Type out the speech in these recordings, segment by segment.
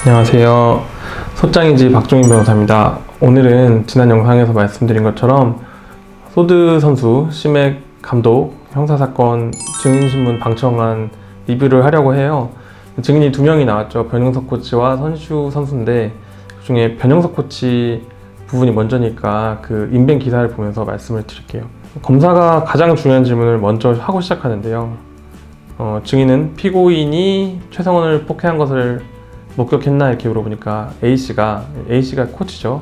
안녕하세요. 소장이지 박종인 변호사입니다. 오늘은 지난 영상에서 말씀드린 것처럼 소드 선수 시맥 감독 형사사건 증인신문 방청한 리뷰를 하려고 해요. 증인이 2명이 나왔죠. 변영석 코치와 선슈 선수인데 그중에 변영석 코치 부분이 먼저니까 그 인벤 기사를 보면서 말씀을 드릴게요. 검사가 가장 중요한 질문을 먼저 하고 시작하는데요. 증인은 피고인이 최성원을 폭행한 것을 목격했나 이렇게 물어보니까 A씨가 코치죠.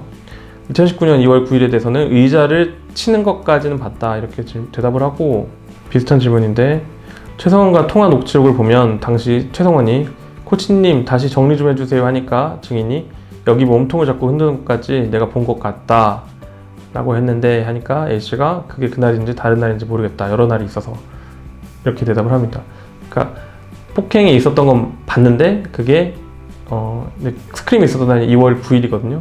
2019년 2월 9일에 대해서는 의자를 치는 것까지는 봤다 이렇게 대답을 하고, 비슷한 질문인데 최성원과 통화 녹취록을 보면 당시 최성원이 코치님 다시 정리 좀 해주세요 하니까 증인이 여기 몸통을 잡고 흔드는 것까지 내가 본 것 같다 라고 했는데 하니까 A씨가 그게 그날인지 다른 날인지 모르겠다, 여러 날이 있어서 이렇게 대답을 합니다. 그러니까 폭행이 있었던 건 봤는데 그게 스크림이 있었던 날이 2월 9일이거든요.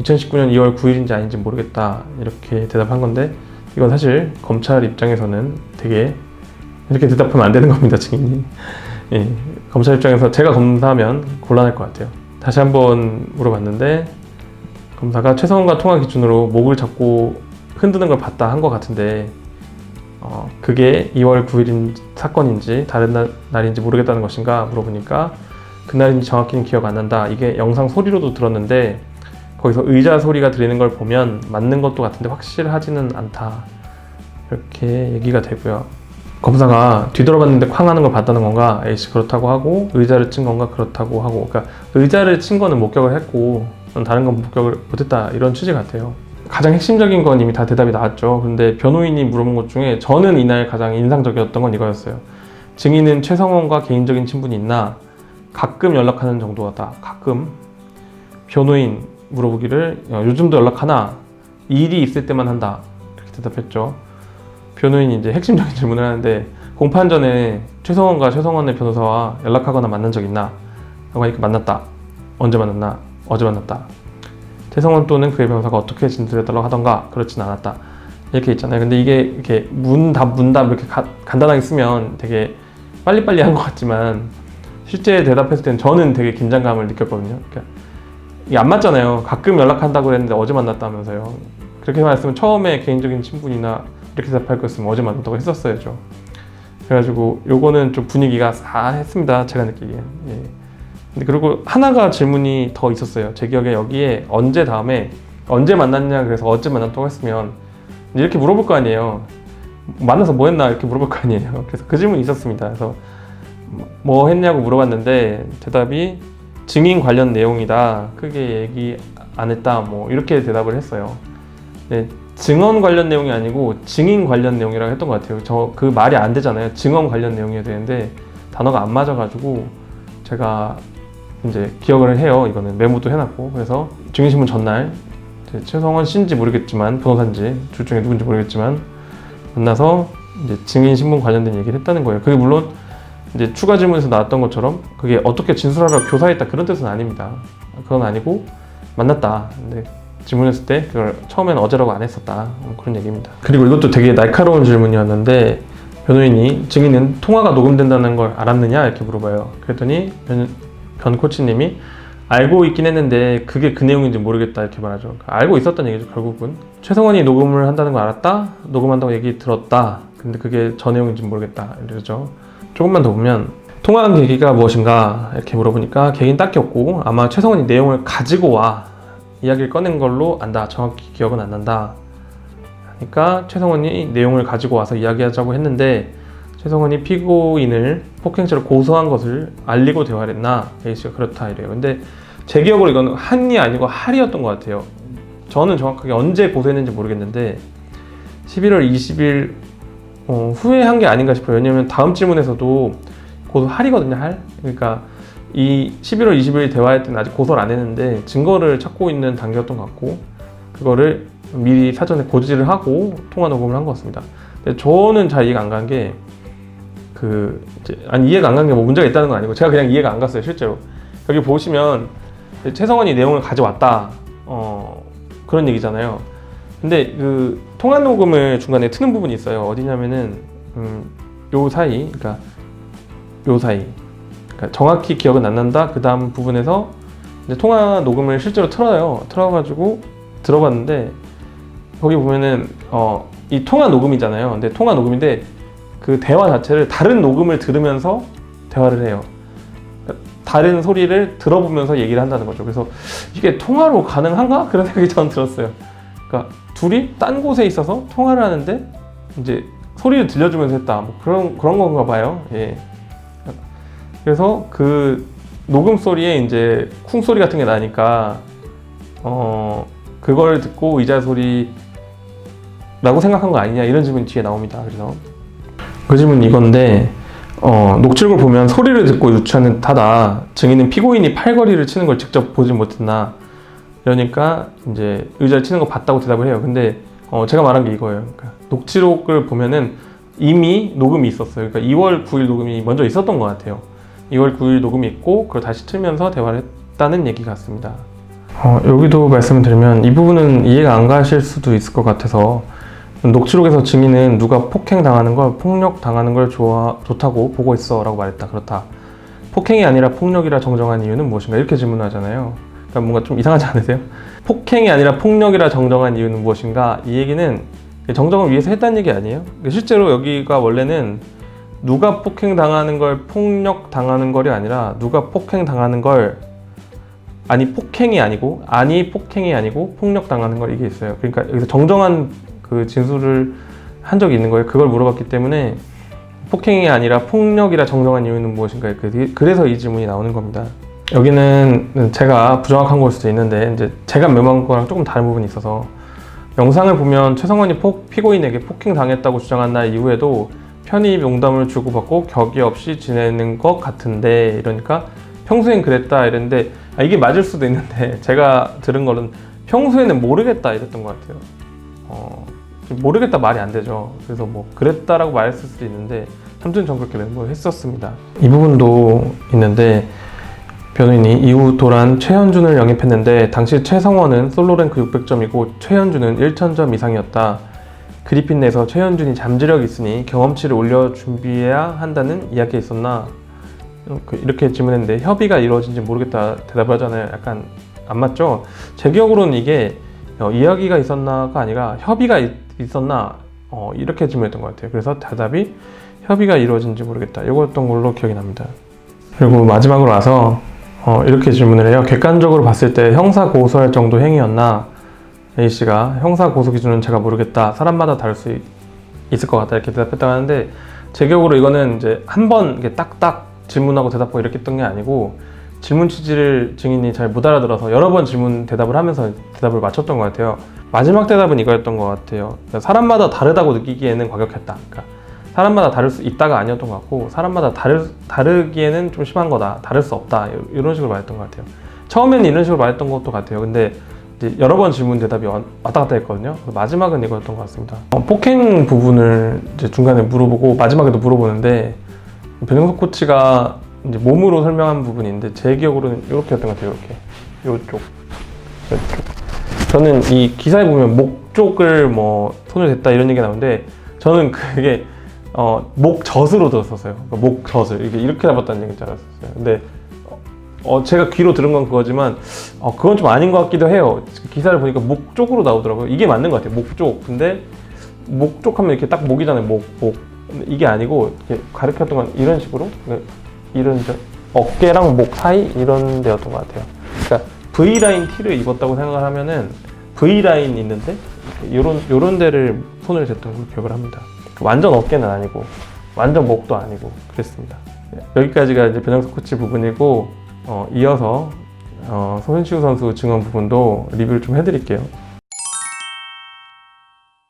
2019년 2월 9일인지 아닌지 모르겠다 이렇게 대답한 건데, 이건 사실 검찰 입장에서는 되게 이렇게 대답하면 안 되는 겁니다, 증인이. 예, 검찰 입장에서 제가 검사하면 곤란할 것 같아요. 다시 한번 물어봤는데 검사가 최성원과 통화 기준으로 목을 잡고 흔드는 걸 봤다 한 것 같은데 그게 2월 9일인 사건인지 다른 날인지 모르겠다는 것인가 물어보니까 그날인지 정확히는 기억 안 난다. 이게 영상 소리로도 들었는데 거기서 의자 소리가 들리는 걸 보면 맞는 것도 같은데 확실하지는 않다 이렇게 얘기가 되고요. 검사가 뒤돌아봤는데 쾅 하는 걸 봤다는 건가? A씨 그렇다고 하고, 의자를 친 건가? 그렇다고 하고. 그러니까 의자를 친 거는 목격을 했고 다른 건 목격을 못했다 이런 취지 같아요. 가장 핵심적인 건 이미 다 대답이 나왔죠. 근데 변호인이 물어본 것 중에 저는 이날 가장 인상적이었던 건 이거였어요. 증인은 최성원과 개인적인 친분이 있나? 가끔 연락하는 정도다. 가끔. 변호인 물어보기를 요즘도 연락하나? 일이 있을 때만 한다 이렇게 대답했죠. 변호인이 이제 핵심적인 질문을 하는데 공판 전에 최성원과 최성원의 변호사와 연락하거나 만난 적 있나? 라고 하니까 만났다. 언제 만났나? 어제 만났다. 최성원 또는 그의 변호사가 어떻게 진술해달라고 하던가 그렇진 않았다 이렇게 있잖아요. 근데 이게 이렇게 문답 이렇게 간단하게 쓰면 되게 빨리빨리 한 것 같지만 실제 대답했을 때는 저는 되게 긴장감을 느꼈거든요. 그러니까 이게 안 맞잖아요. 가끔 연락한다고 그랬는데 어제 만났다면서요. 그렇게 말했으면 처음에 개인적인 친분이나 이렇게 대답할 거였으면 어제 만났다고 했었어야죠. 그래가지고 요거는 좀 분위기가 싸했습니다, 제가 느끼기엔. 예. 근데 그리고 하나가 질문이 더 있었어요. 제 기억에 여기에 언제 다음에 언제 만났냐 그래서 어제 만났다고 했으면 이렇게 물어볼 거 아니에요. 만나서 뭐 했나 이렇게 물어볼 거 아니에요. 그래서 그 질문이 있었습니다. 그래서 뭐 했냐고 물어봤는데 대답이 증인 관련 내용이다, 크게 얘기 안 했다, 뭐 이렇게 대답을 했어요. 네, 증언 관련 내용이 아니고 증인 관련 내용이라고 했던 것 같아요. 저 그 말이 안 되잖아요. 증언 관련 내용이어야 되는데 단어가 안 맞아가지고 제가 이제 기억을 해요. 이거는 메모도 해놨고. 그래서 증인신문 전날 최성원 씨인지 모르겠지만 변호사인지 둘 중에 누군지 모르겠지만 만나서 이제 증인신문 관련된 얘기를 했다는 거예요. 그게 물론 이제 추가 질문에서 나왔던 것처럼 그게 어떻게 진술하라고 교사했다 그런 뜻은 아닙니다. 그건 아니고 만났다. 근데 질문했을 때 그걸 처음에는 어제라고 안 했었다 그런 얘기입니다. 그리고 이것도 되게 날카로운 질문이었는데 변호인이 증인은 통화가 녹음된다는 걸 알았느냐 이렇게 물어봐요. 그랬더니 변 코치님이 알고 있긴 했는데 그게 그 내용인지 모르겠다 이렇게 말하죠. 알고 있었던 얘기죠. 결국은 최성원이 녹음을 한다는 걸 알았다, 녹음한다고 얘기 들었다, 근데 그게 저 내용인지 모르겠다 이러죠. 조금만 더 보면 통화한 계기가 무엇인가 이렇게 물어보니까 계기는 딱히 없고 아마 최성원이 내용을 가지고 와 이야기를 꺼낸 걸로 안다, 정확히 기억은 안 난다. 그러니까 최성원이 내용을 가지고 와서 이야기하자고 했는데 최성원이 피고인을 폭행죄로 고소한 것을 알리고 대화를 했나? A씨가 그렇다 이래요. 근데 제 기억으로 이건 한이 아니고 할이었던 것 같아요. 저는 정확하게 언제 고소했는지 모르겠는데 11월 20일 후에 한 게 아닌가 싶어요. 왜냐면 다음 질문에서도 고소 할이거든요, 할. 그러니까 이 11월 20일 대화할 때는 아직 고소를 안 했는데 증거를 찾고 있는 단계였던 것 같고 그거를 미리 사전에 고지를 하고 통화 녹음을 한 것 같습니다. 근데 저는 잘 이해가 안 간 게 이해가 안 간 게 뭐 문제가 있다는 건 아니고 제가 그냥 이해가 안 갔어요, 실제로. 여기 보시면 최성원이 내용을 가져왔다 그런 얘기잖아요. 근데 그 통화 녹음을 중간에 트는 부분이 있어요. 어디냐면은 요 사이, 그러니까 정확히 기억은 안 난다. 그 다음 부분에서 이제 통화 녹음을 실제로 틀어가지고 들어봤는데 거기 보면은 이 통화 녹음이잖아요. 근데 통화 녹음인데 그 대화 자체를 다른 녹음을 들으면서 대화를 해요. 다른 소리를 들어보면서 얘기를 한다는 거죠. 그래서 이게 통화로 가능한가? 그런 생각이 저는 들었어요. 그러니까 둘이 딴 곳에 있어서 통화를 하는데 이제 소리를 들려주면서 했다. 뭐 그런 건가 봐요. 예. 그래서 그 녹음 소리에 이제 쿵 소리 같은 게 나니까 그걸 듣고 의자 소리라고 생각한 거 아니냐 이런 질문이 뒤에 나옵니다. 그래서 그 질문은 이건데 녹취록을 보면 소리를 듣고 유추하는 듯하다. 증인은 피고인이 팔걸이를 치는 걸 직접 보지 못했나. 그러니까 이제 의자를 치는 거 봤다고 대답을 해요. 근데 제가 말한 게 이거예요. 그러니까 녹취록을 보면은 이미 녹음이 있었어요. 그러니까 2월 9일 녹음이 먼저 있었던 것 같아요. 2월 9일 녹음이 있고 그걸 다시 틀면서 대화를 했다는 얘기 같습니다. 여기도 말씀을 드리면 이 부분은 이해가 안 가실 수도 있을 것 같아서 녹취록에서 증인은 누가 폭행당하는 걸 폭력당하는 걸 좋다고 보고 있어 라고 말했다. 그렇다. 폭행이 아니라 폭력이라 정정한 이유는 무엇인가 이렇게 질문하잖아요. 그러니까 뭔가 좀 이상하지 않으세요? 폭행이 아니라 폭력이라 정정한 이유는 무엇인가? 이 얘기는 정정을 위해서 했다는 얘기 아니에요? 실제로 여기가 원래는 누가 폭행당하는 걸 폭력당하는 걸이 아니라 누가 폭행당하는 걸 폭행이 아니고 폭력당하는 걸 이게 있어요. 그러니까 여기서 정정한 그 진술을 한 적이 있는 거예요. 그걸 물어봤기 때문에 폭행이 아니라 폭력이라 정정한 이유는 무엇인가? 그래서 이 질문이 나오는 겁니다. 여기는 제가 부정확한 걸 수도 있는데 이제 제가 메모한 거랑 조금 다른 부분이 있어서 영상을 보면 최성원이 피고인에게 폭행당했다고 주장한 날 이후에도 편히 농담을 주고받고 격의 없이 지내는 것 같은데 이러니까 평소엔 그랬다 이랬는데 이게 맞을 수도 있는데 제가 들은 거는 평소에는 모르겠다 이랬던 것 같아요. 모르겠다 말이 안 되죠. 그래서 뭐 그랬다라고 말했을 수도 있는데 아무튼 전 그렇게 메모했었습니다. 이 부분도 있는데 변호인이 이후 도란 최현준을 영입했는데 당시 최성원은 솔로랭크 600점이고 최현준은 1000점 이상이었다. 그리핀 내에서 최현준이 잠재력이 있으니 경험치를 올려 준비해야 한다는 이야기가 있었나? 이렇게 질문했는데 협의가 이루어진지 모르겠다 대답을 하잖아요. 약간 안 맞죠? 제 기억으로는 이게 이야기가 있었나가 아니라 협의가 있었나 이렇게 질문했던 것 같아요. 그래서 대답이 협의가 이루어진지 모르겠다 이거였던 걸로 기억이 납니다. 그리고 마지막으로 와서 이렇게 질문을 해요. 객관적으로 봤을 때 형사 고소할 정도 행위였나? A씨가 형사 고소 기준은 제가 모르겠다. 사람마다 다를 수 있을 것 같다 이렇게 대답했다고 하는데 제 기억으로 이거는 이제 한 번 딱딱 질문하고 대답하고 이렇게 했던 게 아니고 질문 취지를 증인이 잘 못 알아들어서 여러 번 질문 대답을 하면서 대답을 맞췄던 것 같아요. 마지막 대답은 이거였던 것 같아요. 그러니까 사람마다 다르다고 느끼기에는 과격했다. 그러니까 사람마다 다를 수 있다가 아니었던 것 같고 사람마다 다르기에는 좀 심한 거다. 다를 수 없다. 이런 식으로 말했던 것 같아요. 처음에는 이런 식으로 말했던 것도 같아요. 근데 이제 여러 번 질문 대답이 왔다 갔다 했거든요. 마지막은 이거였던 것 같습니다. 폭행 부분을 이제 중간에 물어보고 마지막에도 물어보는데 변영석 코치가 이제 몸으로 설명한 부분인데 제 기억으로는 이렇게였던 것 같아요. 이렇게 이쪽. 저는 이 기사에 보면 목 쪽을 뭐 손을 댔다 이런 얘기가 나오는데 저는 그게 목젖으로 들었었어요. 목젖을 이렇게 잡았다는 얘기인 줄 알았었어요. 근데 제가 귀로 들은 건 그거지만 그건 좀 아닌 것 같기도 해요. 기사를 보니까 목 쪽으로 나오더라고요. 이게 맞는 것 같아요. 목 쪽. 근데 목 쪽 하면 이렇게 딱 목이잖아요. 목. 근데 이게 아니고 이렇게 가르쳤던 건 이런 식으로 이런 어깨랑 목 사이 이런 데였던 것 같아요. 그러니까 V라인 T를 입었다고 생각을 하면은 V라인 있는데 요런 데를 손을 댔던 걸로 기억을 합니다. 완전 어깨는 아니고 완전 목도 아니고 그랬습니다. 여기까지가 이제 변영석 코치 부분이고 이어서 손시우 선수 증언 부분도 리뷰를 좀 해드릴게요.